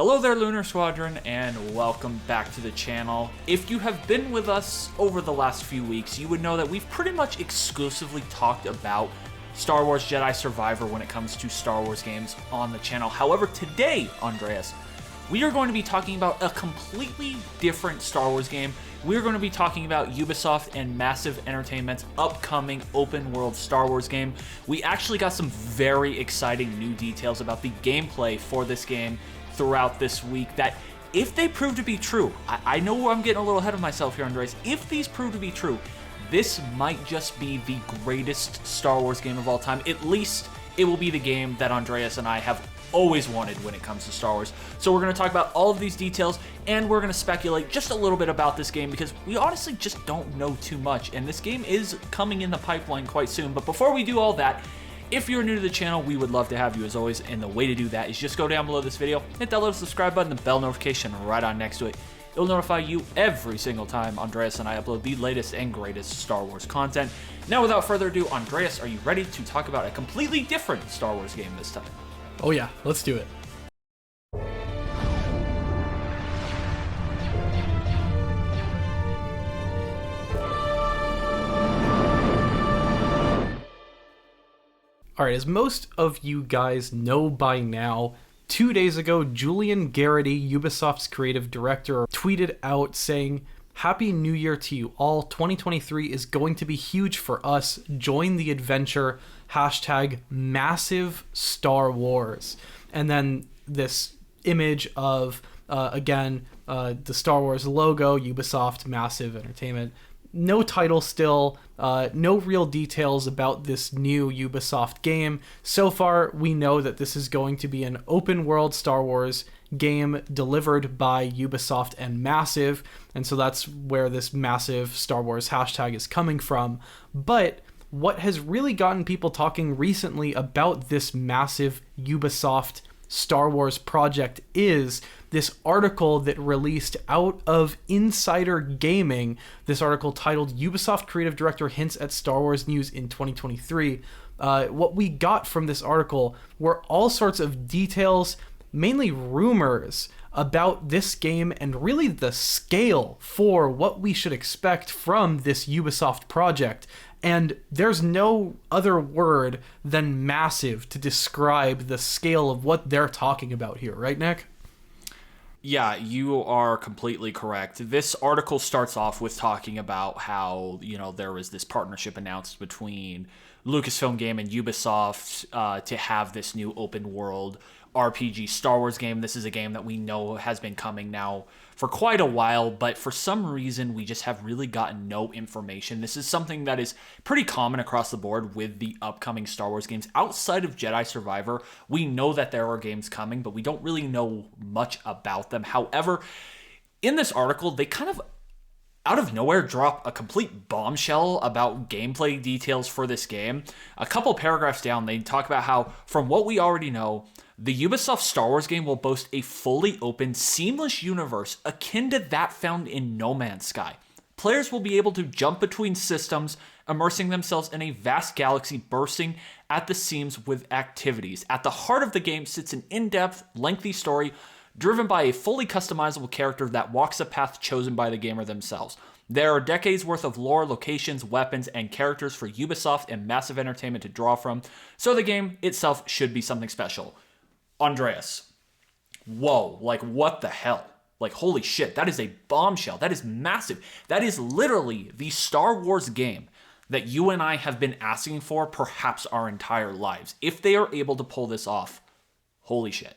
Hello there, Lunar Squadron, and welcome back to the channel. If you have been with us over the last few weeks, you would know that we've pretty much exclusively talked about Star Wars Jedi Survivor when it comes to Star Wars games on the channel. However, today, Andreas, we are going to be talking about a completely different Star Wars game. We're going to be talking about Ubisoft and Massive Entertainment's upcoming open-world Star Wars game. We actually got some very exciting new details about the gameplay for this game throughout this week that, if they prove to be true, I know I'm getting a little ahead of myself here, Andres. If these prove to be true, this might just be the greatest Star Wars game of all time. At least it will be the game that Andreas and I have always wanted when it comes to Star Wars. So we're going to talk about all of these details, and we're going to speculate just a little bit about this game because we honestly just don't know too much, and this game is coming in the pipeline quite soon. But before we do all that, if you're new to the channel, we would love to have you as always, and the way to do that is just go down below this video, hit that little subscribe button, the bell notification right on next to it. It'll notify you every single time Andreas and I upload the latest and greatest Star Wars content. Now, without further ado, Andreas, are you ready to talk about a completely different Star Wars game this time? Oh yeah, let's do it. Alright, as most of you guys know by now, 2 days ago, Julian, Gerighty, Ubisoft's creative director, tweeted out saying, "Happy New Year to you all. 2023 is going to be huge for us. Join the adventure. Hashtag Massive Star Wars." And then this image of, again, the Star Wars logo, Ubisoft Massive Entertainment. No title still, no real details about this new Ubisoft game. So far, we know that this is going to be an open-world Star Wars game delivered by Ubisoft and Massive, and so that's where this Massive Star Wars hashtag is coming from. But what has really gotten people talking recently about this massive Ubisoft Star Wars project is this article that released out of Insider Gaming, this article titled "Ubisoft Creative Director Hints at Star Wars News in 2023. What we got from this article were all sorts of details, mainly rumors, about this game and really the scale for what we should expect from this Ubisoft project. And there's no other word than massive to describe the scale of what they're talking about here, right, Nick? Yeah, you are completely correct. This article starts off with talking about how, there was this partnership announced between Lucasfilm Game and Ubisoft to have this new open world RPG Star Wars game. This is a game that we know has been coming now for quite a while, but for some reason we just have really gotten no information. This is something that is pretty common across the board with the upcoming Star Wars games. Outside of Jedi Survivor, we know that there are games coming, but we don't really know much about them. However, in this article, they kind of out of nowhere drop a complete bombshell about gameplay details for this game. A couple paragraphs down, they talk about how, from what we already know, the Ubisoft Star Wars game will boast a fully open, seamless universe akin to that found in No Man's Sky. Players will be able to jump between systems, immersing themselves in a vast galaxy bursting at the seams with activities. At the heart of the game sits an in-depth, lengthy story driven by a fully customizable character that walks a path chosen by the gamer themselves. There are decades worth of lore, locations, weapons, and characters for Ubisoft and Massive Entertainment to draw from, so the game itself should be something special. Andreas, whoa, like what the hell? Like, holy shit, that is a bombshell. That is massive. That is literally the Star Wars game that you and I have been asking for perhaps our entire lives. If they are able to pull this off, holy shit.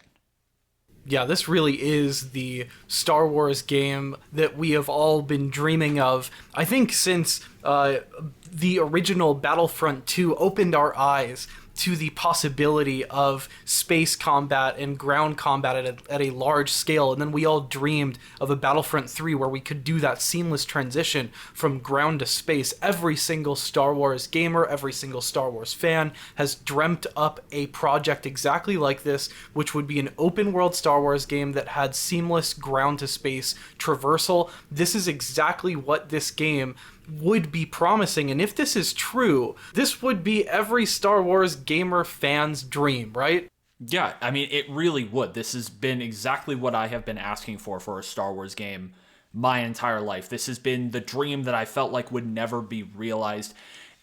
Yeah, this really is the Star Wars game that we have all been dreaming of. I think since the original Battlefront 2 opened our eyes to the possibility of space combat and ground combat at a large scale, and then we all dreamed of a Battlefront 3 where we could do that seamless transition from ground to space. Every single Star Wars gamer, every single Star Wars fan has dreamt up a project exactly like this, which would be an open world Star Wars game that had seamless ground to space traversal. This is exactly what this game would be promising, and if this is true, this would be every Star Wars gamer fan's dream, right? Yeah, I mean, it really would. This has been exactly what I have been asking for a Star Wars game my entire life. This has been the dream that I felt like would never be realized.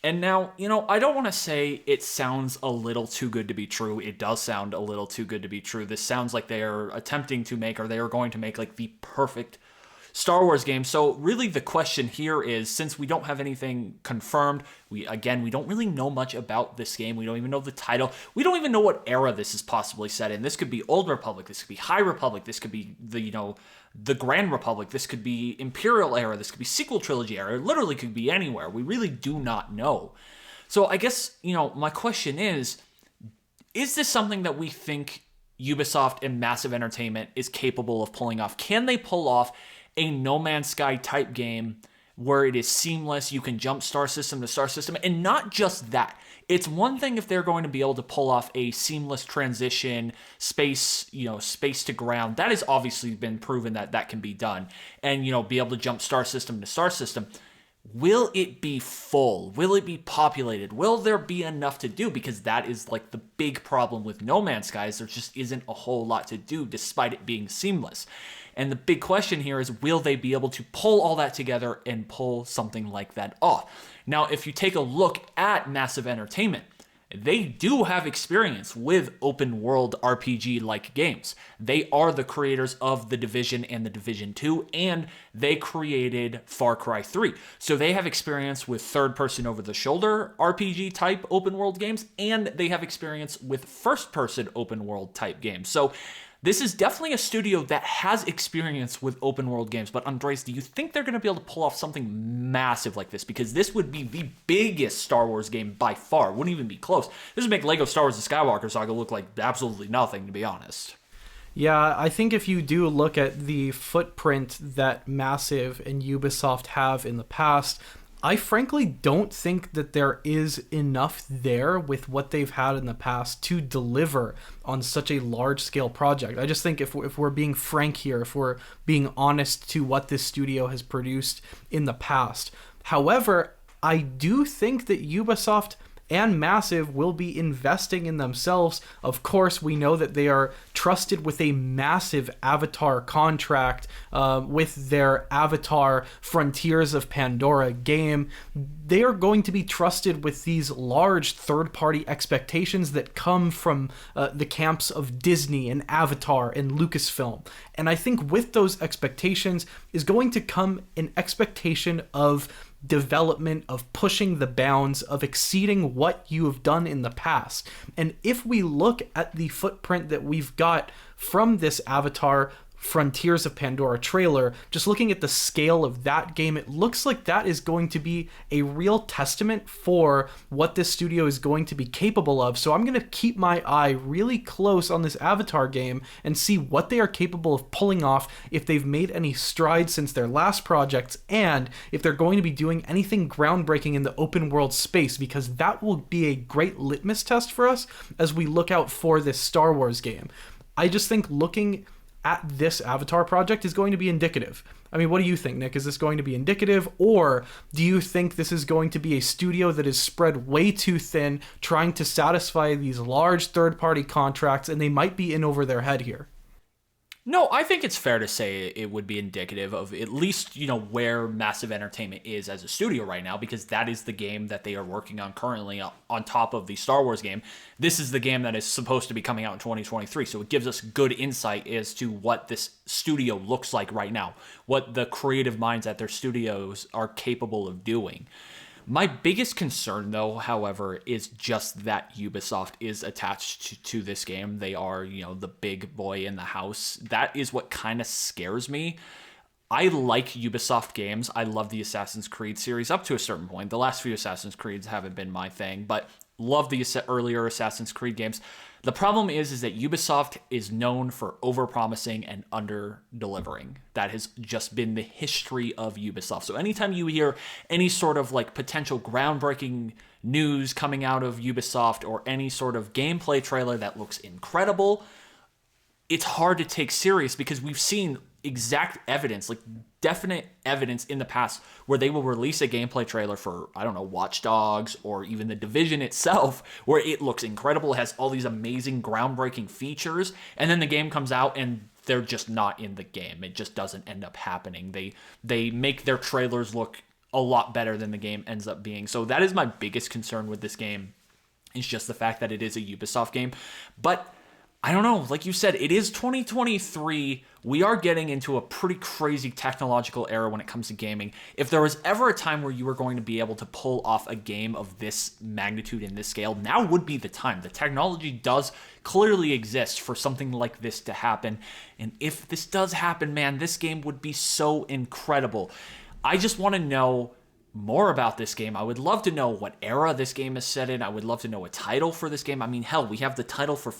And now, I don't want to say it sounds a little too good to be true. It does sound a little too good to be true. This sounds like they are attempting to make, or they are going to make, like the perfect Star Wars game. So really the question here is, since we don't have anything confirmed, we don't really know much about this game. We don't even know the title. We don't even know what era this is possibly set in. This could be Old Republic, this could be High Republic, this could be the Grand Republic, this could be Imperial era, this could be sequel trilogy era. It literally could be anywhere. We really do not know. So I guess, my question is this something that we think Ubisoft and Massive Entertainment is capable of pulling off? Can they pull off a No Man's Sky type game where it is seamless, you can jump star system to star system, and not just that. It's one thing if they're going to be able to pull off a seamless transition, space to ground. That has obviously been proven that can be done, and be able to jump star system to star system. Will it be full? Will it be populated? Will there be enough to do? Because that is like the big problem with No Man's Sky, is there just isn't a whole lot to do despite it being seamless. And the big question here is, will they be able to pull all that together and pull something like that off? Now, if you take a look at Massive Entertainment, they do have experience with open world RPG-like games. They are the creators of The Division and The Division 2, and they created Far Cry 3. So they have experience with third-person over-the-shoulder RPG-type open world games, and they have experience with first-person open world type games. So this is definitely a studio that has experience with open world games. But Andres, do you think they're going to be able to pull off something massive like this? Because this would be the biggest Star Wars game by far. Wouldn't even be close. This would make Lego Star Wars The Skywalker Saga look like absolutely nothing, to be honest. Yeah, I think if you do look at the footprint that Massive and Ubisoft have in the past, I frankly don't think that there is enough there with what they've had in the past to deliver on such a large-scale project. I just think if we're being frank here, if we're being honest to what this studio has produced in the past. However, I do think that Ubisoft and Massive will be investing in themselves. Of course, we know that they are trusted with a massive Avatar contract with their Avatar Frontiers of Pandora game. They are going to be trusted with these large third-party expectations that come from the camps of Disney and Avatar and Lucasfilm. And I think with those expectations is going to come an expectation of development, of pushing the bounds, of exceeding what you have done in the past. And if we look at the footprint that we've got from this Avatar Frontiers of Pandora trailer, just looking at the scale of that game, it looks like that is going to be a real testament for what this studio is going to be capable of. So I'm going to keep my eye really close on this Avatar game and see what they are capable of pulling off, if they've made any strides since their last projects, and if they're going to be doing anything groundbreaking in the open world space, because that will be a great litmus test for us as we look out for this Star Wars game. I just think looking at this Avatar project is going to be indicative. I mean, what do you think, Nick? Is this going to be indicative, or do you think this is going to be a studio that is spread way too thin, trying to satisfy these large third-party contracts, and they might be in over their head here? No, I think it's fair to say it would be indicative of at least, where Massive Entertainment is as a studio right now, because that is the game that they are working on currently on top of the Star Wars game. This is the game that is supposed to be coming out in 2023, so it gives us good insight as to what this studio looks like right now, what the creative minds at their studios are capable of doing. My biggest concern, though, however, is just that Ubisoft is attached to this game. They are, the big boy in the house. That is what kind of scares me. I like Ubisoft games. I love the Assassin's Creed series up to a certain point. The last few Assassin's Creeds haven't been my thing, but love the earlier Assassin's Creed games. The problem is that Ubisoft is known for over-promising and under-delivering. That has just been the history of Ubisoft. So anytime you hear any sort of potential groundbreaking news coming out of Ubisoft, or any sort of gameplay trailer that looks incredible, it's hard to take serious, because we've seen exact evidence, like definite evidence in the past where they will release a gameplay trailer for, I don't know, Watch Dogs or even The Division itself, where it looks incredible, has all these amazing groundbreaking features, and then the game comes out and they're just not in the game. It just doesn't end up happening. They make their trailers look a lot better than the game ends up being. So that is my biggest concern with this game. It's just the fact that it is a Ubisoft game. But I don't know, like you said, it is 2023. We are getting into a pretty crazy technological era when it comes to gaming. If there was ever a time where you were going to be able to pull off a game of this magnitude and this scale, now would be the time. The technology does clearly exist for something like this to happen. And if this does happen, man, this game would be so incredible. I just want to know more about this game. I would love to know what era this game is set in. I would love to know a title for this game. I mean, hell, we have the title for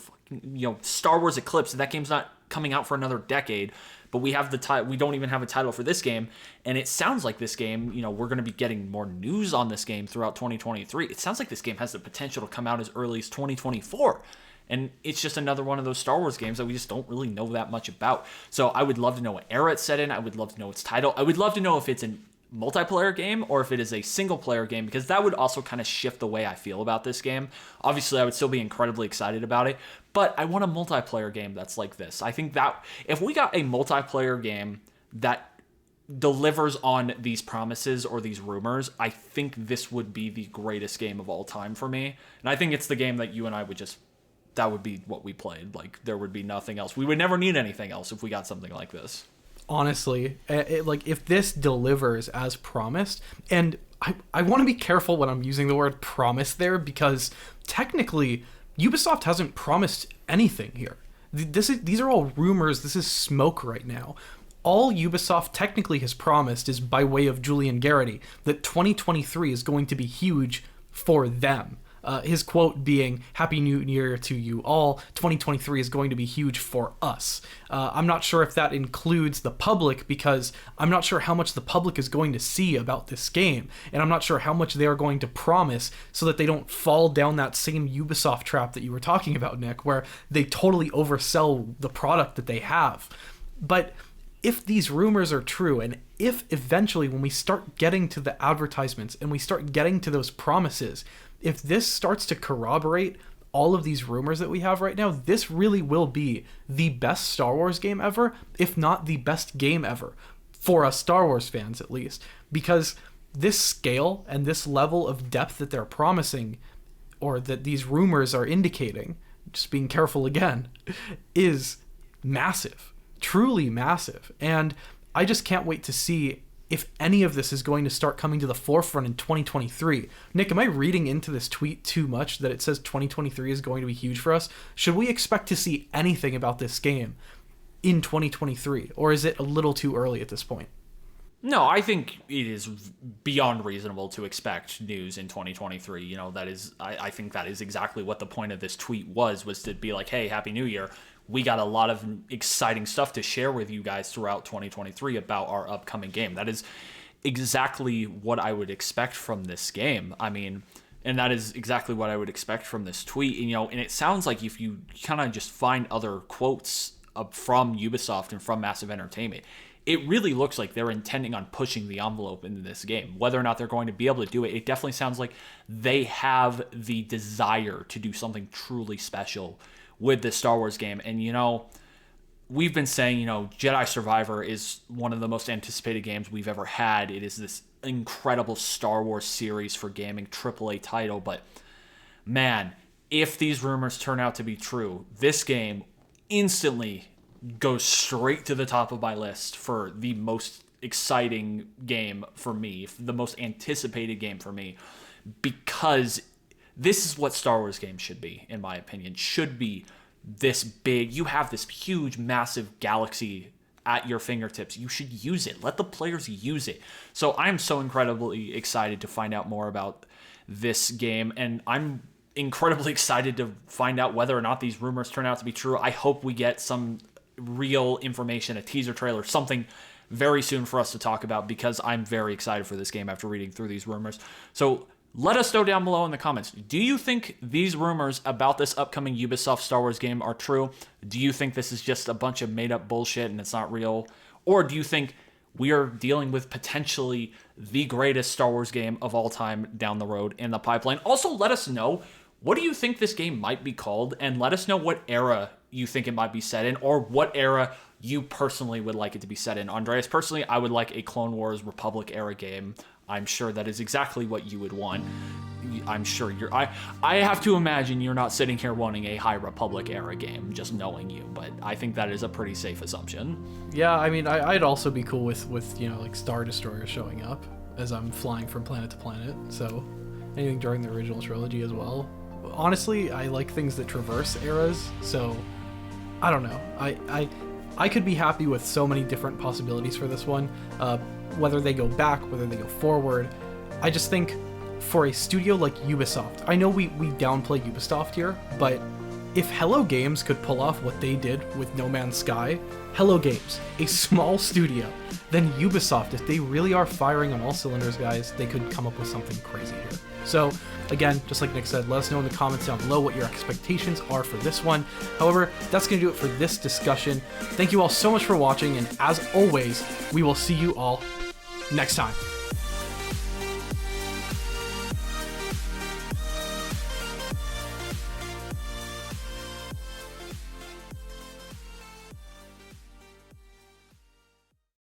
Star Wars Eclipse, and that game's not coming out for another decade. But we have we don't even have a title for this game, and it sounds like this game, we're going to be getting more news on this game throughout 2023. It sounds like this game has the potential to come out as early as 2024. And it's just another one of those Star Wars games that we just don't really know that much about. So I would love to know what era it's set in. I would love to know its title. I would love to know if it's an multiplayer game or if it is a single player game, because that would also kind of shift the way I feel about this game. Obviously, I would still be incredibly excited about it, but I want a multiplayer game that's like this. I think that if we got a multiplayer game that delivers on these promises or these rumors, I think this would be the greatest game of all time for me. And I think it's the game that you and I would that would be what we played. Like, there would be nothing else. We would never need anything else if we got something like this. Honestly, if this delivers as promised, and I want to be careful when I'm using the word promise there, because technically Ubisoft hasn't promised anything here. These are all rumors. This is smoke right now. All Ubisoft technically has promised is, by way of Julian Gerighty, that 2023 is going to be huge for them. His quote being, "Happy New Year to you all. 2023 is going to be huge for us." I'm not sure if that includes the public, because I'm not sure how much the public is going to see about this game. And I'm not sure how much they are going to promise so that they don't fall down that same Ubisoft trap that you were talking about, Nick, where they totally oversell the product that they have. But if these rumors are true, and if eventually when we start getting to the advertisements and we start getting to those promises, if this starts to corroborate all of these rumors that we have right now, this really will be the best Star Wars game ever, if not the best game ever, for us Star Wars fans at least, because this scale and this level of depth that they're promising, or that these rumors are indicating, just being careful again, is massive, truly massive. And I just can't wait to see if any of this is going to start coming to the forefront in 2023. Nick, am I reading into this tweet too much that it says 2023 is going to be huge for us? Should we expect to see anything about this game in 2023, or is it a little too early at this point? No, I think it is beyond reasonable to expect news in 2023. That is, I think that is exactly what the point of this tweet was to be like, hey, Happy New Year. We got a lot of exciting stuff to share with you guys throughout 2023 about our upcoming game. That is exactly what I would expect from this game. I mean, and that is exactly what I would expect from this tweet. And it sounds like if you kind of just find other quotes from Ubisoft and from Massive Entertainment, it really looks like they're intending on pushing the envelope into this game. Whether or not they're going to be able to do it, it definitely sounds like they have the desire to do something truly special with this Star Wars game. And, we've been saying, Jedi Survivor is one of the most anticipated games we've ever had. It is this incredible Star Wars series for gaming, AAA title. But, man, if these rumors turn out to be true, this game instantly goes straight to the top of my list for the most exciting game for me, the most anticipated game for me, because this is what Star Wars games should be, in my opinion. Should be this big. You have this huge, massive galaxy at your fingertips. You should use it. Let the players use it. So I'm so incredibly excited to find out more about this game, and I'm incredibly excited to find out whether or not these rumors turn out to be true. I hope we get some real information, a teaser trailer, something very soon for us to talk about, because I'm very excited for this game after reading through these rumors. So let us know down below in the comments. Do you think these rumors about this upcoming Ubisoft Star Wars game are true? Do you think this is just a bunch of made-up bullshit and it's not real? Or do you think we are dealing with potentially the greatest Star Wars game of all time down the road in the pipeline? Also, let us know, what do you think this game might be called? And let us know what era you think it might be set in, or what era you personally would like it to be set in. Andreas, personally, I would like a Clone Wars Republic era game. I'm sure that is exactly what you would want. I'm sure you're... I have to imagine you're not sitting here wanting a High Republic era game, just knowing you, but I think that is a pretty safe assumption. Yeah, I mean, I'd also be cool with like Star Destroyer showing up as I'm flying from planet to planet, so anything during the original trilogy as well. Honestly, I like things that traverse eras, so I don't know. I could be happy with so many different possibilities for this one, whether they go back, whether they go forward. I just think for a studio like Ubisoft, I know we downplay Ubisoft here, but if Hello Games could pull off what they did with No Man's Sky, Hello Games, a small studio, then Ubisoft, if they really are firing on all cylinders, guys, they could come up with something crazy here. So, again, just like Nick said, let us know in the comments down below what your expectations are for this one. However, that's going to do it for this discussion. Thank you all so much for watching, and as always, we will see you all next time.